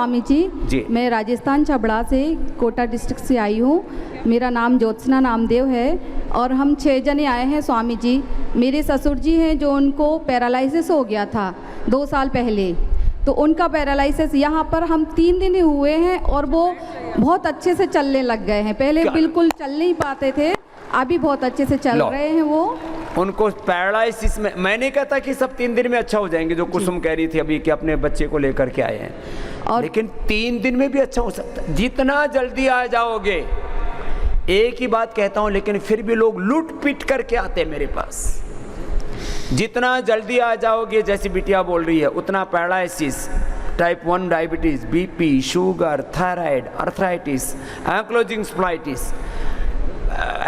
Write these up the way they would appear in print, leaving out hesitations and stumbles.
स्वामी जी। मैं राजस्थान छबड़ा से कोटा डिस्ट्रिक्ट से आई हूँ। मेरा नाम ज्योत्सना नामदेव है और हम 6 जने आए हैं स्वामी जी। मेरे ससुर जी हैं जो उनको पैरालिसिस हो गया था 2 साल पहले, तो उनका पैरालिसिस यहाँ पर हम 3 दिन ही हुए हैं और वो बहुत अच्छे से चलने लग गए हैं। पहले बिल्कुल चल नहीं पाते थे, अभी बहुत अच्छे से चल रहे हैं वो। उनको पैरालिसिस में मैंने कहा था कि सब 3 दिन में अच्छा हो जाएंगे, जो कुसुम कह रही थी अभी कि अपने बच्चे को लेकर के आए हैं, और लेकिन 3 दिन में भी अच्छा हो सकता है। जितना जल्दी आ जाओगे, एक ही बात कहता हूं, लेकिन फिर भी लोग लूट पीट करके आते हैं मेरे पास। जितना जल्दी आ जाओगे, जैसी बिटिया बोल रही है, उतना paralysis, type 1 diabetes, BP, sugar, thyroid, arthritis, ankylosing spondylitis,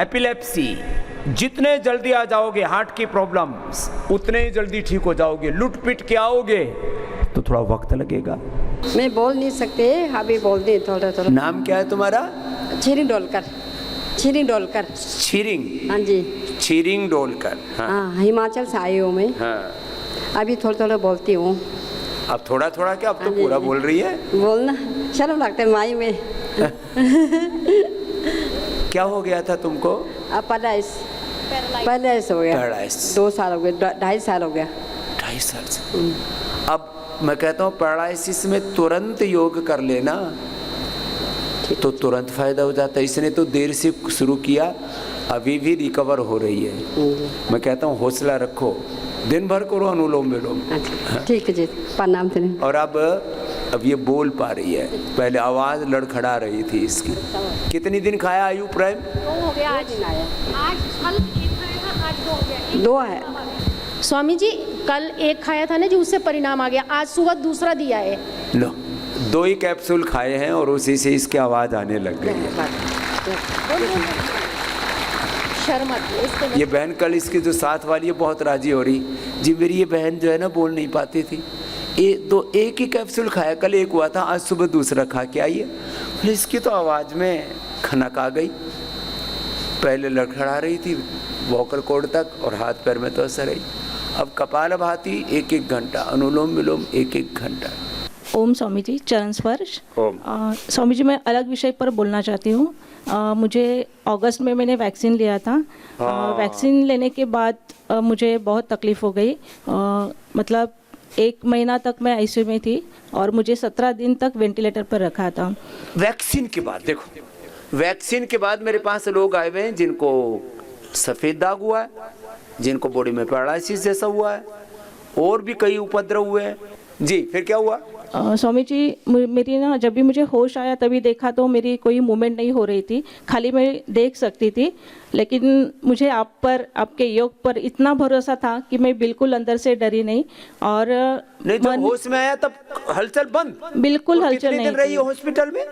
epilepsy, जितने जल्दी आ जाओगे, हार्ट की प्रॉब्लम्स, उतने ही जल्दी ठीक हो जाओगे। लूट पीट के आओगे तो थोड़ा वक्त लगेगा। मैं बोल नहीं सकते, अभी बोल दे थोड़ा थोड़ा। नाम क्या है तुम्हारा? छिरिंग डोलकर। छिरिंग डोलकर। छिरिंग? हाँ जी, छिरिंग डोलकर। हाँ, हिमाचल से आई हूँ मैं। हाँ, अभी थोड़ा थोड़ा बोलती हूँ। अब थोड़ा थोड़ा क्या, अब तो पूरा बोल रही है। बोलना शर्म लगता है माई में। क्या हो गया था तुमको? पैरालाइसिस हो गया। पैरालाइसिस 2 साल हो गए, 2.5 साल हो गया। 2.5 साल से। अब मैं कहता हूँ पैरालाइसिस में तुरंत योग कर लेना तो तुरंत फायदा हो जाता है। इसने तो देर से शुरू किया, अभी भी रिकवर हो रही है। मैं कहता हूँ हौसला रखो, दिन भर करो अनुलोम विलोम। ठीक है जी, प्रणाम। और अब ये बोल पा रही है, पहले आवाज लड़खड़ा रही थी इसकी। कितनी दिन खाया आयु प्राइम? 2 हो गया, आज आया। आज कल 1 खाया था, आज 2 हो गया। 2 है स्वामी जी, कल 1 खाया था ना जी, उससे परिणाम आ गया। आज सुबह दूसरा दिया है। लो, 2 ही कैप्सूल खाए हैं और उसी से इसकी आवाज आने लग गई है। शर्म आती है इसके। ये बहन कल इसकी जो साथ वाली है बहुत राजी हो रही जी। मेरी ये बहन जो है ना, बोल नहीं पाती थी, एक ही कैप्सूल खाया, कल 1 हुआ था, आज सुबह दूसरा खा के आई है। इसकी तो आवाज़ में खनक आ गई। पहले लड़खड़ा रही थी वॉकर कॉर्ड तक और हाथ पैर में तो असर आई। अब कपालभाति 1-1 घंटा, अनुलोम विलोम 1-1 घंटा। ओम स्वामी जी, चरण स्पर्श। ओम। स्वामी जी, मैं अलग विषय पर बोलना चाहती हूँ। मुझे अगस्त में मैंने वैक्सीन लिया था। वैक्सीन लेने के बाद मुझे बहुत तकलीफ़ हो गई। मतलब 1 महीना तक मैं आईसीयू में थी और मुझे 17 दिन तक वेंटिलेटर पर रखा था। वैक्सीन के बाद देखो, वैक्सीन के बाद मेरे पास लोग आए हुए हैं जिनको सफ़ेद दाग हुआ है, जिनको बॉडी में पैरालिसिस जैसा हुआ है, और भी कई उपद्रव हुए हैं जी। फिर क्या हुआ? स्वामी जी, मेरी ना जब भी मुझे होश आया तभी देखा तो मेरी कोई मूवमेंट नहीं हो रही थी, खाली मैं देख सकती थी। लेकिन मुझे आप पर, आपके योग पर इतना भरोसा था कि मैं बिल्कुल अंदर से डरी नहीं। और नहीं, जब होश में आया तब हलचल बंद? बिल्कुल हलचल नहीं। कितने दिन रही हो हॉस्पिटल में?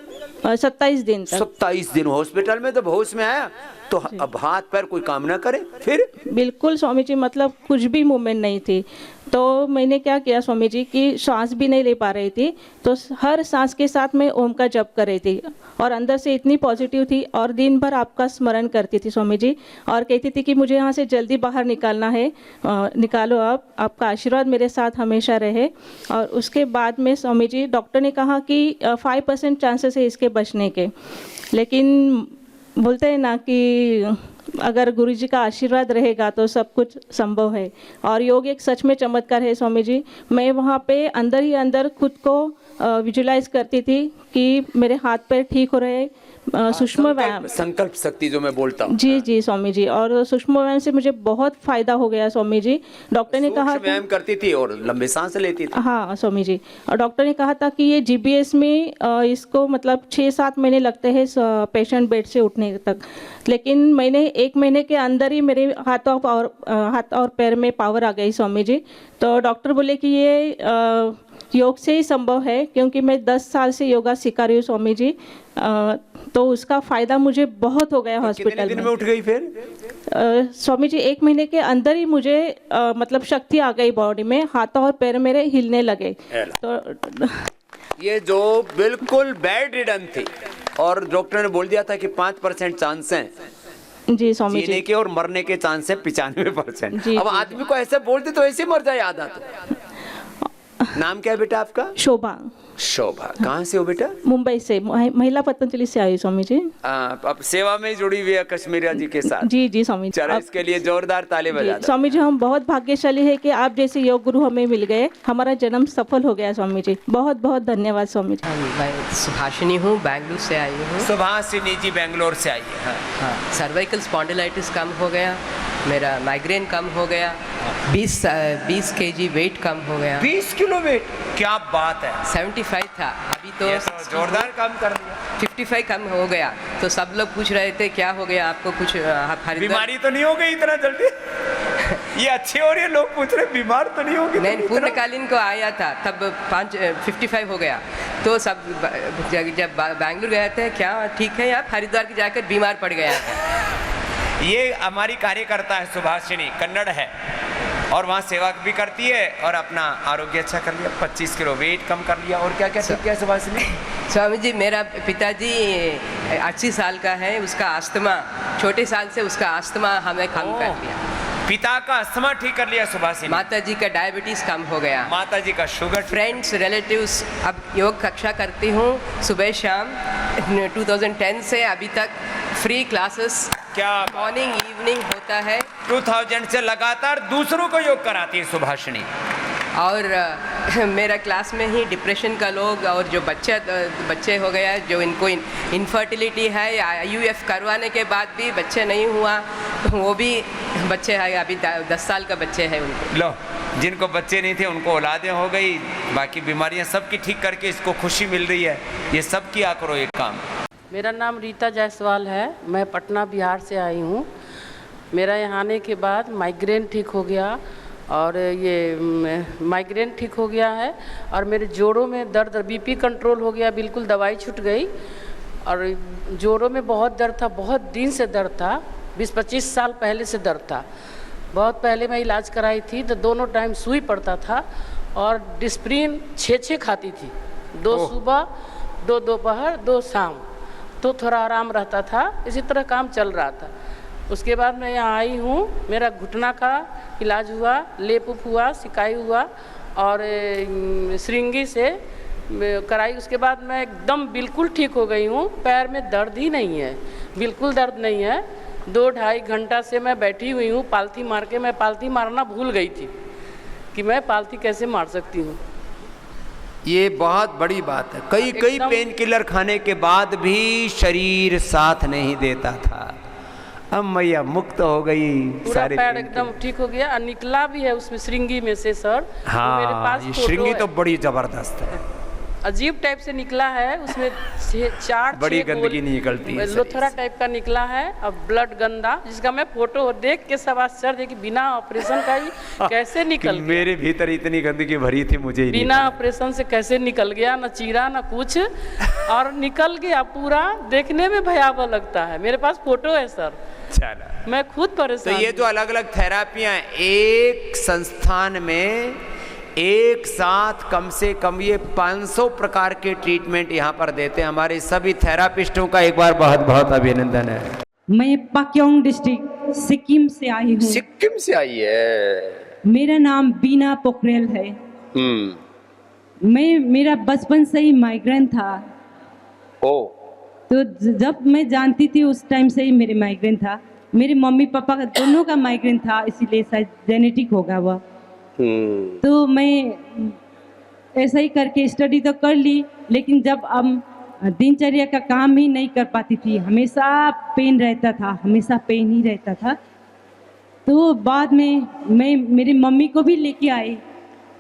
27 दिन तक। 27 दिन हॉस्पिटल में। जब होश में आया तो अब हाथ पैर कोई काम ना करे? फिर बिल्कुल स्वामी जी, मतलब कुछ भी मूवमेंट नहीं थी। तो मैंने क्या किया स्वामी जी कि सांस भी नहीं ले पा रही थी, तो हर सांस के साथ मैं ओम का जप कर रही थी और अंदर से इतनी पॉजिटिव थी और दिन भर आपका स्मरण करती थी स्वामी जी, और कहती थी कि मुझे यहाँ से जल्दी बाहर निकालना है, निकालो आप, आपका आशीर्वाद मेरे साथ हमेशा रहे। और उसके बाद में स्वामी जी, डॉक्टर ने कहा कि 5% चांसेस है इसके बचने के, लेकिन बोलते हैं ना कि अगर गुरुजी का आशीर्वाद रहेगा तो सब कुछ संभव है। और योग एक सच में चमत्कार है स्वामी जी। मैं वहाँ पे अंदर ही अंदर खुद को विजुलाइज करती थी कि मेरे हाथ पैर ठीक हो रहे। सूक्ष्म व्यायाम, संकल्प शक्ति जो मैं बोलता हूँ। जी जी स्वामी जी, और सूक्ष्म व्यायाम से मुझे बहुत फायदा हो गया स्वामी जी। डॉक्टर ने कहा व्यायाम करती थी और लंबे सांस लेती थी। हाँ स्वामी जी, और डॉक्टर ने कहा था कि ये जीबीएस में इसको मतलब 6-7 महीने लगते हैं पेशेंट बेड से उठने तक, लेकिन मैंने 1 महीने के अंदर ही मेरे हाथ और पैर में पावर आ गई स्वामी जी। तो डॉक्टर बोले कि ये योग से ही संभव है, क्योंकि मैं 10 साल से योगा सिखा रही हूँ स्वामी जी। तो उसका फ़ायदा मुझे बहुत हो गया हॉस्पिटल में। कितने दिन में उठ गई फिर? स्वामी जी 1 महीने के अंदर ही मुझे मतलब शक्ति आ गई बॉडी में, हाथों और पैर मेरे हिलने लगे। तो ये जो बिल्कुल बेड रिडन थी और डॉक्टर ने बोल दिया था कि 5% चांस हैं जी स्वामी जीने जी के, और मरने के चांस है 95%। जी, अब जी। आदमी को ऐसे बोलते तो ऐसे मर जाए आधा तो। नाम क्या है बेटा आपका? शोभा। शोभा, कहाँ से हो बेटा? मुंबई से, महिला पतंजलि से आई हूँ स्वामी जी। अब सेवा में जुड़ी हुई है कश्मीरा जी के साथ। जी जी स्वामी जी। चलो इसके लिए जोरदार ताली बजा दो। स्वामी जी हम बहुत भाग्यशाली है कि आप जैसे योग गुरु हमें मिल गए, हमारा जन्म सफल हो गया स्वामी जी, बहुत बहुत धन्यवाद स्वामी जी। मैं सुभाषिनी हूँ, बैंगलोर से आई हूँ। सुभाषिनी जी बेंगलोर से आई है। हाँ, सर्वाइकल स्पॉन्डिलाइटिस कम हो गया, मेरा माइग्रेन कम हो गया, 20 kg वेट कम हो गया। 20 किलो वेट, क्या बात है। 75 था, अभी तो जोरदार कम कर दिया। 55 कम हो गया। तो सब लोग पूछ रहे थे क्या हो गया आपको, कुछ बीमारी तो नहीं हो गई इतना जल्दी? ये अच्छे हो रही है, लोग पूछ रहे बीमार तो नहीं होगी? नहीं, पूर्णकालीन को आया था तब 55 हो गया। तो सब जब बैंगलोर गए थे, क्या ठीक है, आप हरिद्वार की जाकर बीमार पड़ गया था। ये हमारी कार्यकर्ता है सुभाषिनी, कन्नड़ है और वहाँ सेवा भी करती है और अपना आरोग्य अच्छा कर लिया, 25 किलो वेट कम कर लिया। और क्या क्या ठीक है सुभाषिनी? स्वामी जी मेरा पिताजी 80 साल का है, उसका अस्थमा, छोटे साल से उसका अस्थमा हमें कम कर लिया। पिता का अस्थमा ठीक कर लिया सुभाषिनी। माता जी का डायबिटीज कम हो गया। माता जी का शुगर। फ्रेंड्स रिलेटिव्स, अब योग कक्षा करती हूँ सुबह शाम, 2010 से अभी तक फ्री क्लासेस, क्या मॉर्निंग इवनिंग होता है। 2000 से लगातार दूसरों को योग कराती है सुभाषिनी। और मेरा क्लास में ही डिप्रेशन का लोग और जो बच्चे हो गया, जो इनको इनफर्टिलिटी है, IUF करवाने के बाद भी बच्चे नहीं हुआ, वो भी बच्चे हैं, अभी 10 साल का बच्चे हैं उनको। लो, जिनको बच्चे नहीं थे उनको औलादें हो गई, बाकी बीमारियां सबकी ठीक करके इसको खुशी मिल रही है। ये सब किया करो एक काम। मेरा नाम रीता जायसवाल है, मैं पटना बिहार से आई हूँ। मेरा यहाँ आने के बाद माइग्रेन ठीक हो गया और ये माइग्रेन ठीक हो गया है और मेरे जोड़ों में दर्द, BP कंट्रोल हो गया, बिल्कुल दवाई छूट गई। और जोड़ों में बहुत दर्द था, बहुत दिन से दर्द था, 20-25 साल पहले से दर्द था। बहुत पहले मैं इलाज कराई थी तो दोनों टाइम सुई पड़ता था और डिस्प्रिन 6 खाती थी, 2 सुबह, 2 दोपहर, 2 शाम, तो थोड़ा आराम रहता था। इसी तरह काम चल रहा था। उसके बाद मैं यहाँ आई हूँ, मेरा घुटना का इलाज हुआ, लेप उप हुआ, सिकाई हुआ और श्रृंगी से कराई। उसके बाद मैं एकदम बिल्कुल ठीक हो गई हूँ, पैर में दर्द ही नहीं है, बिल्कुल दर्द नहीं है। 2-2.5 घंटा से मैं बैठी हुई हूँ पालथी मार के। मैं पालथी मारना भूल गई थी कि मैं पालथी कैसे मार सकती हूँ। ये बहुत बड़ी बात है। कई पेन किलर खाने के बाद भी शरीर साथ नहीं देता था, अब मैया मुक्त हो गई, पूरा पैर एकदम ठीक हो गया और निकला भी है उसमें श्रृंगी में से सर। हाँ, मेरे पास ये श्रृंगी तो बड़ी जबरदस्त है, अजीब टाइप से निकला है, उसमें 4 बड़ी गंदगी निकलती है, लोथरा टाइप का निकला है और ब्लड गंदा, जिसका मैं फोटो देख के सब आश्चर्य है कि बिना ऑपरेशन का ही कैसे निकल गया। मेरे भीतर इतनी गंदगी भरी थी, मुझे ही बिना ऑपरेशन से कैसे निकल गया, ना चीरा ना कुछ, और निकल गया पूरा, देखने में भयावह लगता है। मेरे पास फोटो है सर। चला, मैं खुद परेशान। तो ये जो अलग अलग थेरापियां एक संस्थान में एक साथ कम से कम ये 500 प्रकार के ट्रीटमेंट यहाँ पर देते हैं। हमारे सभी थेरापिस्टों का एक बार बहुत बहुत अभिनंदन है। मैं पाक्योंग डिस्ट्रिक्ट सिक्किम से आई हूँ। सिक्किम से आई है। मेरा नाम बीना पोखरेल है। मेरा बचपन से ही माइग्रेन था। ओ, तो जब मैं जानती थी उस टाइम से ही मेरे माइग्रेन था। मेरे मम्मी पापा का दोनों का माइग्रेन था, इसीलिए शायद जेनेटिक होगा वह। तो मैं ऐसा ही करके स्टडी तो कर ली, लेकिन जब अब दिनचर्या का काम ही नहीं कर पाती थी, हमेशा पेन रहता था, हमेशा पेन ही रहता था। तो बाद में मैं मेरी मम्मी को भी लेके आई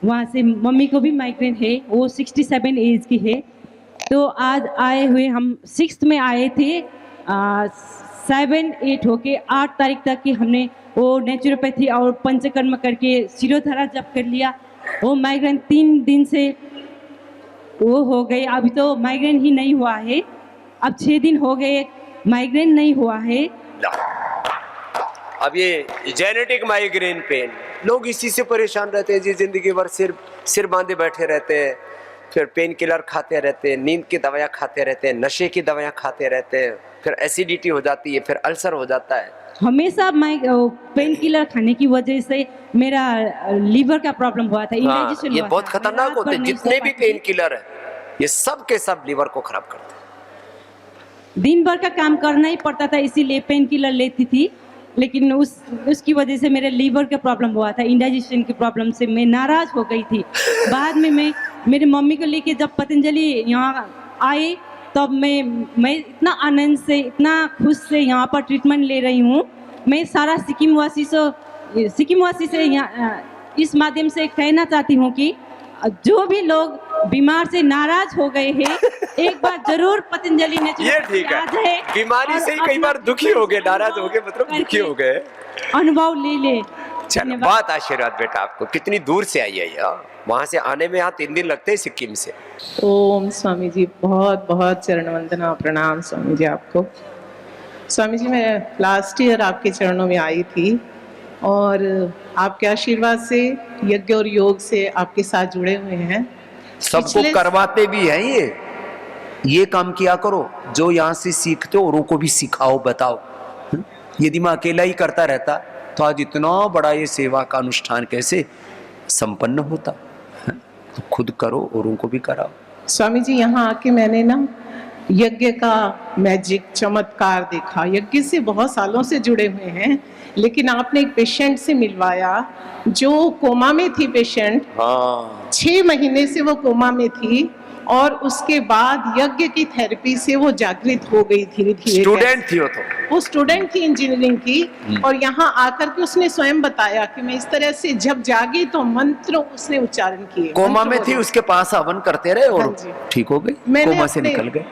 वहाँ से। मम्मी को भी माइग्रेन है, वो 67 एज की है। तो आज आए हुए हम 6th में आए थे, 7-8 होके 8 तारीख तक की हमने वो नेचुरोपैथी और पंचकर्म करके शिरोधारा जप कर लिया। वो माइग्रेन 3 दिन से वो हो गए। अभी तो माइग्रेन ही नहीं हुआ है, अब 6 दिन हो गए माइग्रेन नहीं हुआ है। अब ये जेनेटिक माइग्रेन पेन, लोग इसी से परेशान रहते हैं जी, जिंदगी भर सिर बांधे बैठे रहते हैं, फिर पेन किलर खाते रहते हैं, नींद की दवाइयाँ खाते रहते हैं, नशे की दवाइयाँ खाते रहते हैं, फिर एसिडिटी हो जाती है, फिर अल्सर हो जाता है। हमेशा पेन किलर खाने की वजह से मेरा लीवर का प्रॉब्लम हुआ था, इंडाइजेशन ये बहुत खतरनाक होते हैं जितने भी पेन किलर है। ये सब के सब लीवर को खराब करते हैं। दिन भर का काम करना ही पड़ता था, इसीलिए पेन किलर लेती थी। लेकिन उसकी वजह से मेरे लीवर का प्रॉब्लम हुआ था, इंडाइजेशन की प्रॉब्लम से मैं नाराज़ हो गई थी। बाद में मैं मेरी मम्मी को लेके जब पतंजलि यहाँ आए, तब मैं इतना आनंद से, इतना खुश से यहाँ पर ट्रीटमेंट ले रही हूँ। मैं सारा सिक्किम वासी से यहाँ इस माध्यम से कहना चाहती हूँ कि जो भी लोग बीमार से नाराज हो गए हैं, एक बार जरूर पतंजलि ने ये ठीक है, बीमारी से ही कई बार दुखी हो गए, नाराज हो गए, मतलब दुखी हो गए, अनुभव ले ले। चलो बहुत आशीर्वाद बेटा आपको। कितनी दूर से आई है यार, वहाँ से आने में यहाँ 3 दिन लगते हैं सिक्किम से। ओम स्वामी जी, बहुत बहुत चरण वंदना, प्रणाम स्वामी जी आपको। स्वामी जी, मैं लास्ट ईयर आपके चरणों में आई थी और आपके आशीर्वाद से, यज्ञ और योग से आपके साथ जुड़े हुए हैं। सबको करवाते भी हैं ये काम किया करो, जो यहाँ से सीखते हो औरों को भी सिखाओ, बताओ। यदि मैं अकेला ही करता रहता तो आज इतना बड़ा ये सेवा का अनुष्ठान कैसे संपन्न होता। तो खुद करो, औरों को भी कराओ। स्वामी जी, यहाँ आके मैंने ना यज्ञ का मैजिक, चमत्कार देखा। यज्ञ से बहुत सालों से जुड़े हुए हैं, लेकिन आपने एक पेशेंट से मिलवाया जो कोमा में थी। पेशेंट 6 महीने से वो कोमा में थी और उसके बाद यज्ञ की थेरेपी से वो जागृत हो गई धीरे धीरे। स्टूडेंट थी वो स्टूडेंट थी इंजीनियरिंग की, और यहाँ आकर के उसने स्वयं बताया कि मैं इस तरह से जब जागी तो मंत्र उसने उच्चारण किए। कोमा में थी, उसके पास हवन करते रहे और ठीक हो गई, कोमा से निकल गए।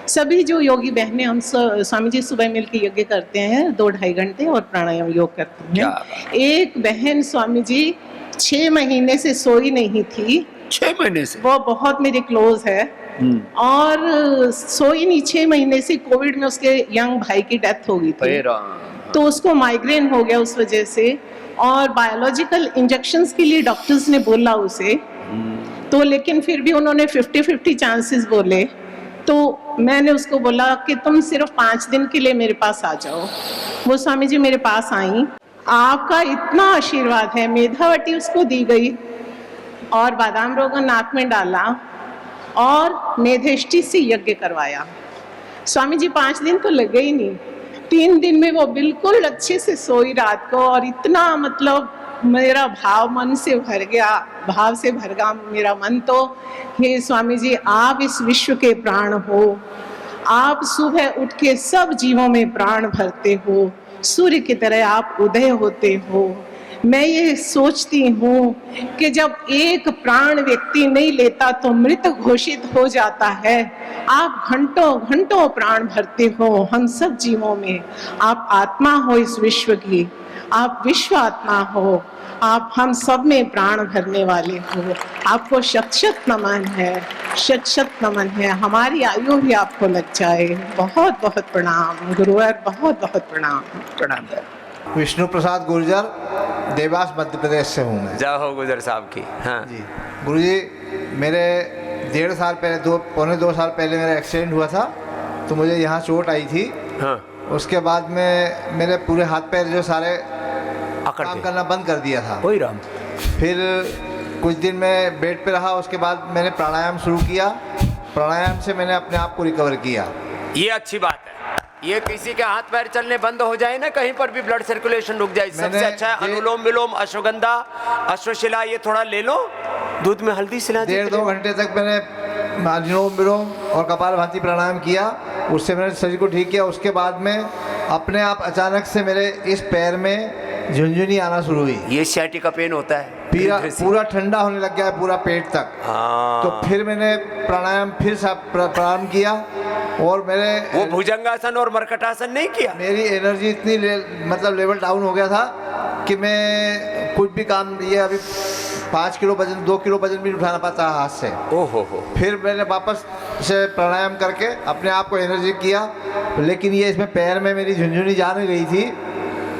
सभी जो योगी बहनें, हम स्वामी जी सुबह मिलकर यज्ञ करते हैं 2-2.5 घंटे और प्राणायाम योग करते हैं। एक बहन स्वामी जी 6 महीने से सोई नहीं थी। 6 महीने से? वो बहुत मेरे क्लोज है और सोई नहीं 6 महीने से। कोविड में उसके यंग भाई की डेथ हो गई थी, तो उसको माइग्रेन हो गया उस वजह से, और बायोलॉजिकल इंजेक्शंस के लिए डॉक्टर्स ने बोला उसे, तो लेकिन फिर भी उन्होंने 50-50 चांसेस बोले। तो मैंने उसको बोला कि तुम सिर्फ 5 दिन के लिए मेरे पास आ जाओ। वो स्वामी जी मेरे पास आई। आपका इतना आशीर्वाद है। मेधावटी उसको दी गई और बादाम रोगन नाक में डाला और मेधेष्टि से यज्ञ करवाया। स्वामी जी 5 दिन तो लगे ही नहीं, 3 दिन में वो बिल्कुल अच्छे से सोई रात को, और इतना मतलब मेरा भाव मन से भर गया, भाव से भर गया मेरा मन। तो हे स्वामी जी, आप इस विश्व के प्राण हो, आप सुबह उठ के सब जीवों में प्राण भरते हो, सूर्य की तरह आप उदय होते हो। मैं ये सोचती हूँ कि जब एक प्राण व्यक्ति नहीं लेता तो मृत घोषित हो जाता है। आप घंटों घंटों प्राण भरते हो हम सब जीवों में। आप आत्मा हो इस विश्व की, आप विश्व आत्मा हो, आप हम सब में प्राण भरने वाले हो। आपको शत-शत नमन है, शत-शत नमन है। हमारी आयु भी आपको लग जाए। बहुत बहुत प्रणाम गुरुवर, बहुत बहुत प्रणाम। प्रणाम। विष्णु प्रसाद गुर्जर, देवास मध्य प्रदेश से हूँ मैं। जय हो गुर्जर साहब की। हाँ जी गुरुजी, मेरे 1.5 साल पहले, पौने 2 साल पहले मेरा एक्सीडेंट हुआ था, तो मुझे यहाँ चोट आई थी। हाँ। उसके बाद में मेरे पूरे हाथ पैर जो सारे काम करना बंद कर दिया था। कोई राम। फिर कुछ दिन मैं बेड पे रहा, उसके बाद मैंने प्राणायाम शुरू किया। प्राणायाम से मैंने अपने आप को रिकवर किया। ये अच्छी बात है। ये किसी के हाथ पैर चलने बंद हो जाए ना, कहीं पर भी ब्लड सर्कुलेशन रुक जाए, सबसे अच्छा है अनुलोम विलोम, अश्वगंधा, अश्वशिला, ये थोड़ा ले लो, दूध में हल्दी सिला। 1.5-2 घंटे तक मैंने अनुलोम विलोम और कपालभाति प्राणायाम किया, उससे मैंने शरीर को ठीक किया। उसके बाद में अपने आप अचानक से मेरे इस पैर में झुनझुनी आना शुरू हुई। ये सciatica पेन होता है, पूरा ठंडा होने लग गया, पूरा पेट तक। तो फिर मैंने प्राणायाम फिर प्रारंभ किया और मेरे वो भुजंगासन और मरकटासन नहीं किया। मेरी एनर्जी इतनी मतलब लेवल डाउन हो गया था कि मैं कुछ भी काम, ये अभी 5 किलो वजन, 2 किलो वजन भी उठाना पाता हाथ से। ओहो। फिर मैंने वापस से प्राणायाम करके अपने आप को एनर्जी किया, लेकिन ये इसमें पैर में मेरी झुनझुनी जा नहीं रही थी,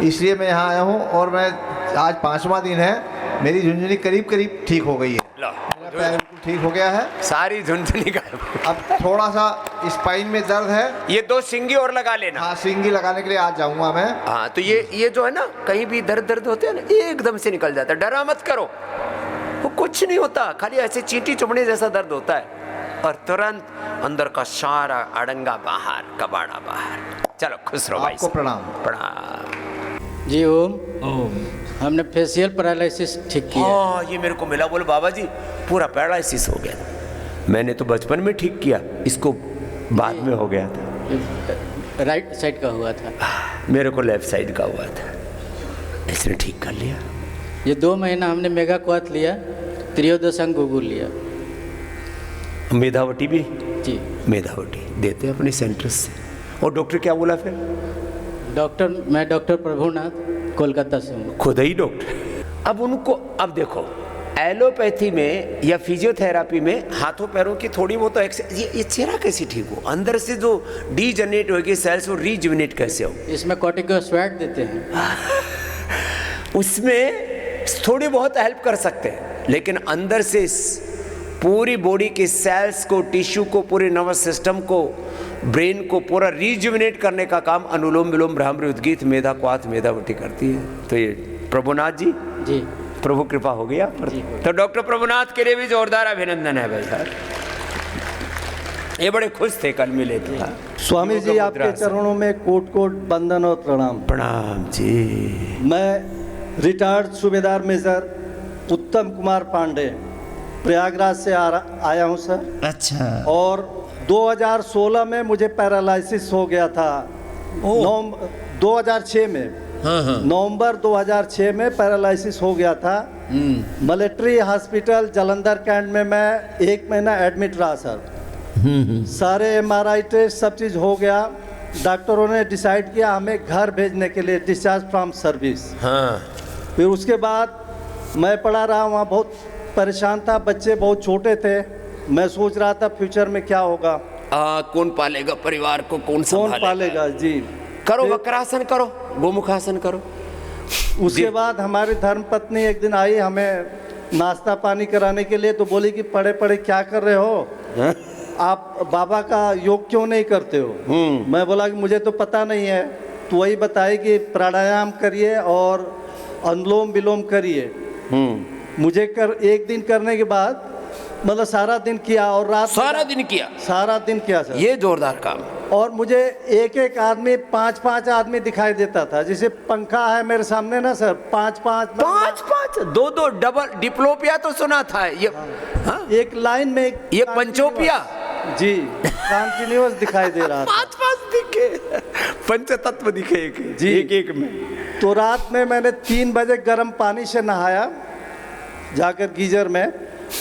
इसलिए मैं यहाँ आया हूँ। और मैं आज 5वां दिन है, मेरी झुनझुनी करीब करीब ठीक हो गई है। पैर बिल्कुल ठीक हो गया है, सारी झुनझुनी का। अब थोड़ा सा स्पाइन में दर्द है। ये 2 सिंगी और लगा लेना। हाँ, सिंगी लगाने के लिए आज जाऊंगा मैं। हाँ, तो ये जो है ना, कहीं भी दर्द होते हैं ना, एकदम से निकल जाता है। डरा मत करो, वो कुछ नहीं होता, खाली ऐसे चींटी चुभने जैसा दर्द होता है। और तुरंत अंदर का सारा अड़ंगा बाहर, कबाड़ा बाहर। चलो खुश रहो भाई। आपको प्रणाम। प्रणाम जी। ओम हमने फेशियल पैरालिसिस ठीक किया। हाँ, ये मेरे को मिला, बोले बाबा जी पूरा पैरालिसिस हो गया था। मैंने तो बचपन में ठीक किया, इसको बाद में हो गया था। राइट साइड का हुआ था, मेरे को लेफ्ट साइड का हुआ था, इसने ठीक कर लिया। ये 2 महीना हमने मेगा क्वाथ लिया, त्रियोदशंग गुगुल लिया। मेधावटी भी जी, मेधावटी देते हैं अपने सेंटर से। और डॉक्टर क्या बोला फिर? मैं डॉक्टर प्रभुनाथ कोलकाता से हूँ। खुद ही डॉक्टर। अब उनको, अब देखो एलोपैथी में या फिजियोथेरापी में हाथों पैरों की थोड़ी बहुत तो ये चेहरा कैसे ठीक हो? अंदर से जो डीजनरेट होगी सेल्स, वो रीजुविनेट कैसे हो? इसमें कॉर्टिकोस्टेरॉइड देते हैं। उसमें थोड़ी बहुत हेल्प कर सकते हैं, लेकिन अंदर से पूरी बॉडी के सेल्स को, टिश्यू को, पूरे नर्वस सिस्टम को, ब्रेन को पूरा रीजुविनेट करने का काम अनुलोम विलोम भ्रामरी उद्गीत मेधा क्वाथ मेधावटी करती है। तो ये प्रभुनाथ जी, जी प्रभु कृपा हो गया पर। तो डॉक्टर प्रभुनाथ के लिए भी जोरदार अभिनंदन है भाई साहब, ये बड़े खुश थे कल मिले थे। स्वामी जी आपके चरणों में कोट कोट वंदन और प्रणाम। प्रणाम जी। मैं रिटायर्ड सूबेदार मेजर उत्तम कुमार पांडे प्रयागराज से आया हूँ सर। अच्छा। और 2016 में मुझे पैरालिसिस हो गया था। 2006 में, नवंबर 2006 में पैरालिसिस हो गया था। मिलिट्री हॉस्पिटल जालंधर कैंट में मैं 1 महीना एडमिट रहा सर। सारे MRI टेस्ट सब चीज़ हो गया। डॉक्टरों ने डिसाइड किया हमें घर भेजने के लिए, डिस्चार्ज फ्रॉम सर्विस। हाँ। फिर उसके बाद मैं पढ़ा रहा, वहाँ बहुत परेशान था, बच्चे बहुत छोटे थे। मैं सोच रहा था फ्यूचर में क्या होगा, कौन पालेगा परिवार को, कौन पालेगा। जी करो, वक्रासन करो, गोमुखासन करो। उसके बाद हमारी धर्मपत्नी एक दिन आई हमें नाश्ता पानी कराने के लिए, तो बोली कि पढ़े पढ़े क्या कर रहे हो, आप बाबा का योग क्यों नहीं करते हो? मैं बोला कि मुझे तो पता नहीं है। तो वही बताई कि प्राणायाम करिए और अनुलोम विलोम करिए। मुझे एक दिन करने के बाद मतलब सारा दिन किया और रात सारा दिन किया सर। ये जोरदार काम। और मुझे एक आदमी 5 आदमी दिखाई देता था। जैसे पंखा है मेरे सामने ना सर, 5 दो डबल डिप्लोपिया तो सुना था ये। हाँ? एक लाइन में ये पंचोपिया जी कंटिन्यूअस दिखाई दे रहा था। 5 दिखे, पंच तत्व दिखे एक में। तो रात में मैंने 3 बजे गर्म पानी से नहाया जाकर गीजर में,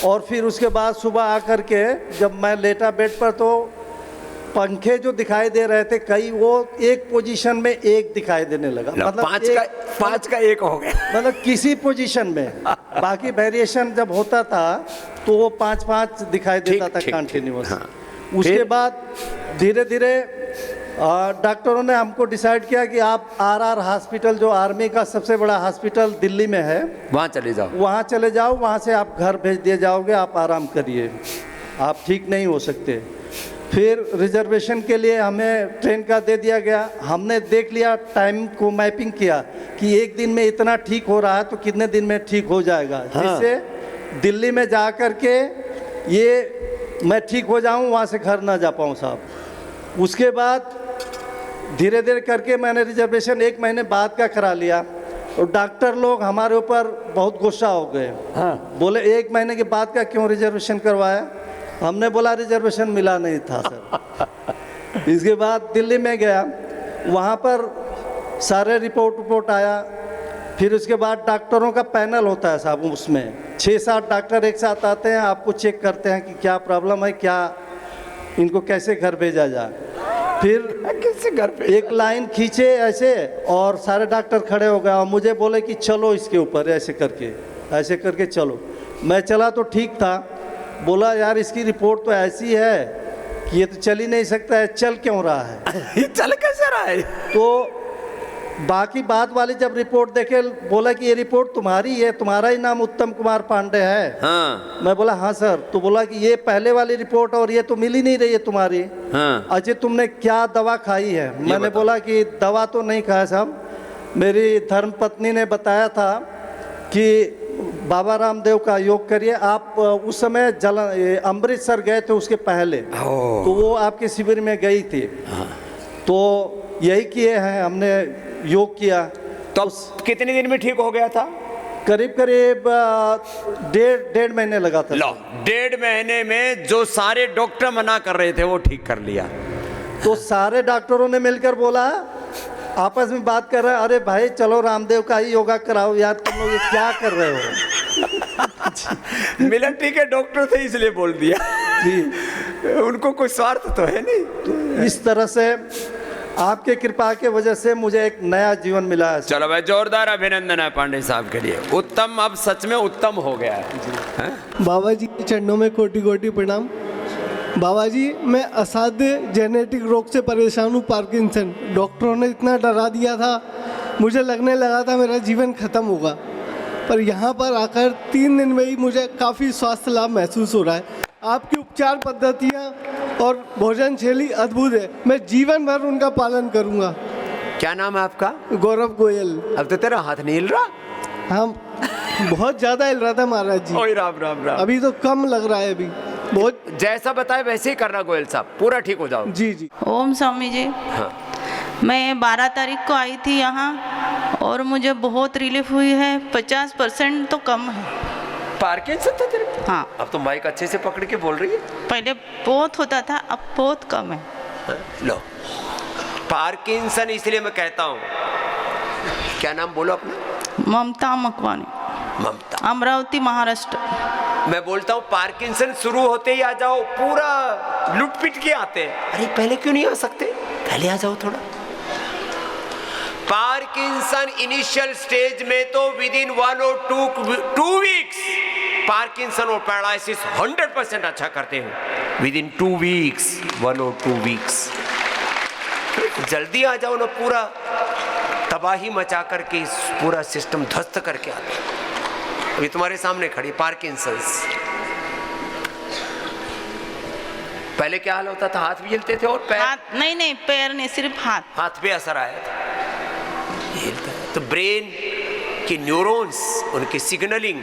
और फिर उसके बाद सुबह आकर के जब मैं लेटा बेड पर, तो पंखे जो दिखाई दे रहे थे कई, वो एक पोजीशन में एक दिखाई देने लगा। मतलब 5 का 1 हो गया, मतलब किसी पोजीशन में। बाकी वेरिएशन जब होता था तो वो 5 दिखाई देता था कंटिन्यूअस। हाँ। उसके बाद धीरे धीरे डॉक्टरों ने हमको डिसाइड किया कि आप RR हॉस्पिटल, जो आर्मी का सबसे बड़ा हॉस्पिटल दिल्ली में है, वहाँ चले जाओ, वहाँ से आप घर भेज दिए जाओगे, आप आराम करिए, आप ठीक नहीं हो सकते। फिर रिजर्वेशन के लिए हमें ट्रेन का दे दिया गया। हमने देख लिया, टाइम को मैपिंग किया कि एक दिन में इतना ठीक हो रहा है तो कितने दिन में ठीक हो जाएगा। हाँ। जिससे दिल्ली में जा कर के ये मैं ठीक हो जाऊँ, वहाँ से घर ना जा पाऊँ साहब। उसके बाद धीरे धीरे करके मैंने रिजर्वेशन 1 महीने बाद का करा लिया, और डॉक्टर लोग हमारे ऊपर बहुत गुस्सा हो गए। हाँ। बोले 1 महीने के बाद का क्यों रिजर्वेशन करवाया? हमने बोला रिजर्वेशन मिला नहीं था सर। इसके बाद दिल्ली में गया, वहाँ पर सारे रिपोर्ट आया। फिर उसके बाद डॉक्टरों का पैनल होता है साहब, उसमें 6-7 डॉक्टर एक साथ आते हैं, आपको चेक करते हैं कि क्या प्रॉब्लम है, क्या इनको कैसे घर भेजा जाए। फिर कैसे घर पे एक लाइन खींचे ऐसे, और सारे डॉक्टर खड़े हो गए और मुझे बोले कि चलो इसके ऊपर, ऐसे करके चलो। मैं चला तो ठीक था। बोला यार इसकी रिपोर्ट तो ऐसी है कि ये तो चल ही नहीं सकता है, चल क्यों रहा है? चल कैसे रहा है? तो बाकी बात वाली जब रिपोर्ट देखे, बोला कि ये रिपोर्ट तुम्हारी है, तुम्हारा ही नाम उत्तम कुमार पांडे है। हाँ। मैं बोला हाँ सर। तो बोला कि ये पहले वाली रिपोर्ट और ये तो मिल ही नहीं रही है तुम्हारी। हाँ। अजय तुमने क्या दवा खाई है? मैंने बोला कि दवा तो नहीं खाया साहब, मेरी धर्मपत्नी ने बताया था कि बाबा रामदेव का योग करिए आप। उस समय अमृतसर गए थे उसके पहले, तो वो आपके शिविर में गई थी। तो यही किए हैं हमने, योग किया। तो कितने दिन में ठीक हो गया था? करीब डेढ़ महीने लगा था। लो, 1.5 महीने में जो सारे डॉक्टर मना कर रहे थे वो ठीक कर लिया। तो सारे डॉक्टरों ने मिलकर बोला, आपस में बात कर रहे हैं, अरे भाई चलो रामदेव का ही योगा कराओ यार, तुम लोग ये क्या कर रहे हो। मिलिट्री के डॉक्टर थे इसलिए बोल दिया जी, उनको कोई स्वार्थ तो है नहीं। तो इस तरह से आपके कृपा के वजह से मुझे एक नया जीवन मिला है। चलो भाई, जोरदार अभिनंदन है पांडे साहब के लिए। उत्तम, अब सच में उत्तम हो गया है। बाबा जी के चरणों में कोटि कोटि प्रणाम। बाबा जी, मैं असाध्य जेनेटिक रोग से परेशान हूँ, पार्किंसन। डॉक्टरों ने इतना डरा दिया था, मुझे लगने लगा था मेरा जीवन खत्म होगा, पर यहाँ पर आकर 3 दिन में ही मुझे काफ़ी स्वास्थ्य लाभ महसूस हो रहा है। आपकी उपचार पद्धतियाँ और भोजन शैली अद्भुत है, मैं जीवन भर उनका पालन करूँगा। क्या नाम है आपका? गौरव गोयल। अब तो तेरा हाथ नहीं हिल रहा? हाँ, बहुत ज़्यादा हिल रहा था महाराज जी। ओए राम राम राम। अभी तो कम लग रहा है, अभी बहुत। जैसा बताए वैसे ही करना गोयल साहब, पूरा ठीक हो जाओ। जी जी। ओम स्वामी जी। हाँ। मैं 12 तारीख को आई थी यहाँ और मुझे बहुत रिलीफ हुई है, 50% तो कम है। पार्किंसन था तेरे? हाँ। अब तो माइक अच्छे से पकड़ के बोल रही है। पहले बहुत होता था, अब बहुत कम है। लो, पार्किंसन इसलिए मैं कहता हूँ, क्या नाम बोलो अपना? ममता मकवानी। ममता, अमरावती, महाराष्ट्र। मैं बोलता हूँ पार्किंसन शुरू होते ही आ जाओ, पूरा लुटपिट के आते हैं। अरे पहले क्यों नहीं आ सकते? पहले आ जाओ थोड़ा। पार्किंसन इनिशियल स्टेज में तो विद इन 1 और 2 वीक्स पार्किंसन और पैरालिसिस 100% अच्छा करते हैं। विद इन 2 वीक्स, 1 और 2 वीक्स। जल्दी आ जाओ ना, पूरा तबाही मचा करके पूरा सिस्टम ध्वस्त करके आते हैं। अभी तुम्हारे सामने खड़ी पार्किंसंस। पहले क्या हाल होता था? हाथ भी हिलते थे और पैर? हाथ नहीं, पैर नहीं, सिर्फ हाथ। हाथ पे असर आया था। तो ब्रेन के न्यूरॉन्स, उनकी सिग्नलिंग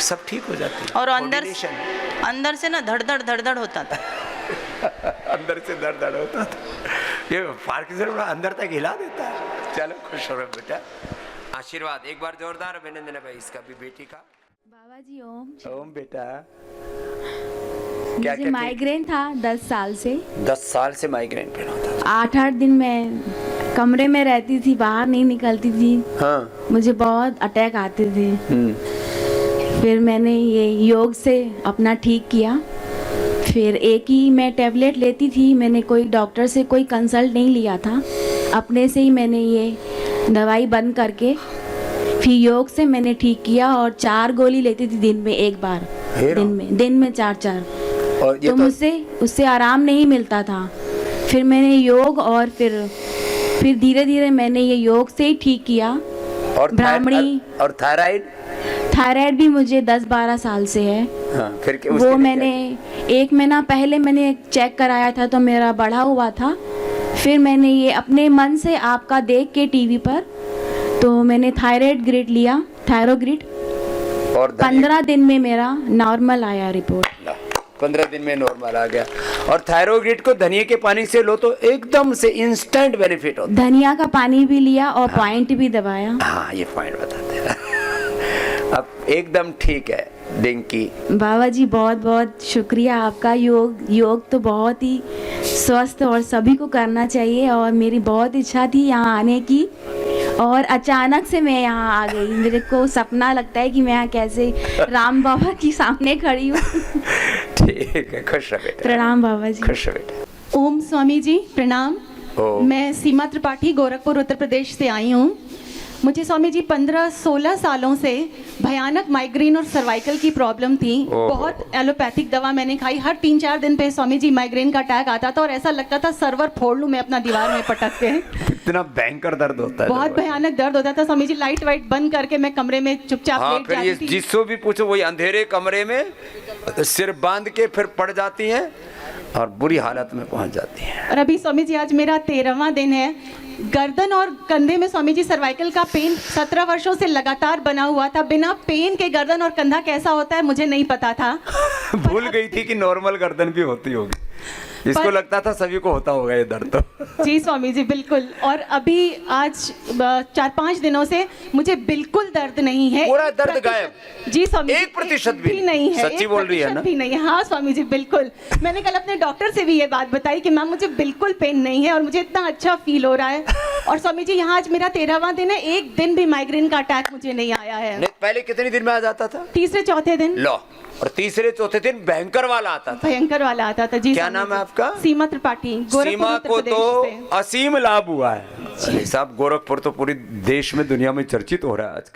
सब ठीक हो जाती है। और अंदर से ना धड़-धड़ होता था। अंदर से धड़ होता था। ये पार्किंसन बड़ा अंदर तक हिला देता है। चलो, खुश हो बेटा, आशीर्वाद एक बार जोरदार अभिनंदन है भाई इसका भी, बेटी का। बाबा जी ओम। ओम बेटा। मुझे माइग्रेन था 10 साल से। 10 साल से माइग्रेन पेन होता था। 8-8 दिन मैं कमरे में रहती थी, बाहर नहीं निकलती थी। हाँ। मुझे बहुत अटैक आते थे। फिर मैंने ये योग से अपना ठीक किया। फिर एक ही मैं टैबलेट लेती थी, मैंने कोई डॉक्टर से कोई कंसल्ट नहीं लिया था, अपने से ही मैंने ये दवाई बंद करके फिर योग से मैंने ठीक किया। और 4 गोली लेती थी दिन में, एक बार दिन में 4-4। तो मुझसे उससे आराम नहीं मिलता था। फिर मैंने योग और फिर धीरे धीरे मैंने ये योग से ही ठीक किया। और ब्राह्मणी और थायराइड भी मुझे 10-12 साल से है। हाँ, फिर वो मैंने 1 महीना पहले मैंने चेक कराया था तो मेरा बढ़ा हुआ था। फिर मैंने ये अपने मन से आपका देख के टीवी पर, तो मैंने थायराइड लिया, थायरोग्रिड, और 15 दिन में मेरा नॉर्मल आया रिपोर्ट। 15 दिन में नॉर्मल आ गया। और थायरोग्रिड को धनिया के पानी से लो तो एकदम से इंस्टेंट बेनिफिट होता है। धनिया का पानी भी लिया और पॉइंट भी दबाया। हाँ, ये पॉइंट बताते हैं। अब एकदम ठीक है डिंकी। बाबा जी बहुत बहुत शुक्रिया आपका। योग तो बहुत ही स्वस्थ और सभी को करना चाहिए। और मेरी बहुत इच्छा थी यहाँ आने की, और अचानक से मैं यहाँ आ गई। मेरे को सपना लगता है कि मैं यहाँ कैसे राम बाबा के सामने खड़ी हूँ। ठीक है, खुश रह बेटा। प्रणाम बाबा जी। खुश रह बेटा। ओम स्वामी जी प्रणाम। मैं सीमा त्रिपाठी गोरखपुर उत्तर प्रदेश से आई हूँ। मुझे स्वामी जी 15-16 सालों से भयानक माइग्रेन और सर्वाइकल की प्रॉब्लम थी। बहुत एलोपैथिक दवा मैंने खाई। हर 3-4 दिन पे स्वामी जी माइग्रेन का अटैक आता था और ऐसा लगता था सर्वर फोड़ लूं मैं अपना दीवार में पटक के। इतना भयंकर दर्द होता है। बहुत भयानक दर्द होता था स्वामी जी। लाइट वाइट बंद करके मैं कमरे में चुपचाप लेट जाती थी। जिसको भी पूछो वही अंधेरे कमरे में सिर बांध के फिर पड़ जाती हैं और बुरी हालत में पहुंच जाती हैं। और अभी स्वामी जी आज मेरा 13वां दिन है। गर्दन और कंधे में स्वामी जी सर्वाइकल का पेन 17 वर्षों से लगातार बना हुआ था। बिना पेन के गर्दन और कंधा कैसा होता है मुझे नहीं पता था। भूल गई थी कि नॉर्मल गर्दन भी होती होगी। इसको लगता था सभी को होता होगा ये दर्द तो। जी स्वामी जी बिल्कुल। और अभी आज 4-5 दिनों से मुझे बिल्कुल दर्द नहीं है। पूरा दर्द गायब। जी स्वामी 1% भी नहीं है। सच्ची बोल रही है ना? भी नहीं है। हाँ स्वामी जी बिल्कुल। मैंने कल अपने डॉक्टर से भी ये बात बताई कि मैम मुझे बिल्कुल पेन नहीं है और मुझे इतना अच्छा फील हो रहा है। और स्वामी जी यहाँ आज मेरा 13वां दिन है। एक दिन भी माइग्रेन का अटैक मुझे नहीं आया है। नहीं, पहले कितने दिन में आ जाता था? तीसरे चौथे दिन। लो, और तीसरे चौथे दिन भयंकर वाला आता था। भयंकर वाला आता था। जी क्या नाम है आपका? सीमा त्रिपाठी। सीमा को तो असीम लाभ हुआ है। साहब गोरखपुर तो पूरी देश में दुनिया में चर्चित हो रहा है आजकल।